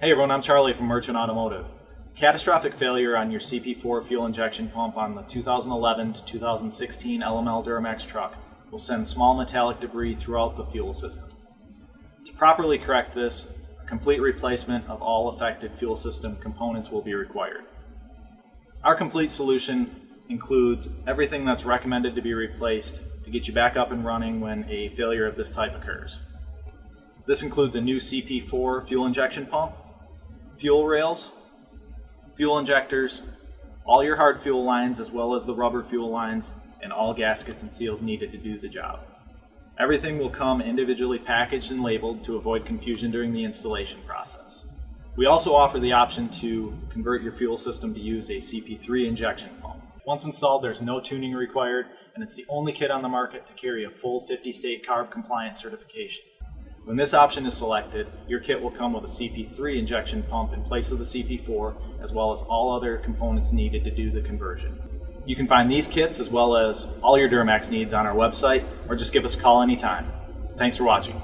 Hey everyone, I'm Charlie from Merchant Automotive. Catastrophic failure on your CP4 fuel injection pump on the 2011 to 2016 LML Duramax truck will send small metallic debris throughout the fuel system. To properly correct this, a complete replacement of all affected fuel system components will be required. Our complete solution includes everything that's recommended to be replaced to get you back up and running when a failure of this type occurs. This includes a new CP4 fuel injection pump, fuel rails, fuel injectors, all your hard fuel lines as well as the rubber fuel lines, and all gaskets and seals needed to do the job. Everything will come individually packaged and labeled to avoid confusion during the installation process. We also offer the option to convert your fuel system to use a CP3 injection pump. Once installed, there's no tuning required, and it's the only kit on the market to carry a full 50-state CARB compliant certification. When this option is selected, your kit will come with a CP3 injection pump in place of the CP4, as well as all other components needed to do the conversion. You can find these kits as well as all your Duramax needs on our website, or just give us a call anytime. Thanks for watching.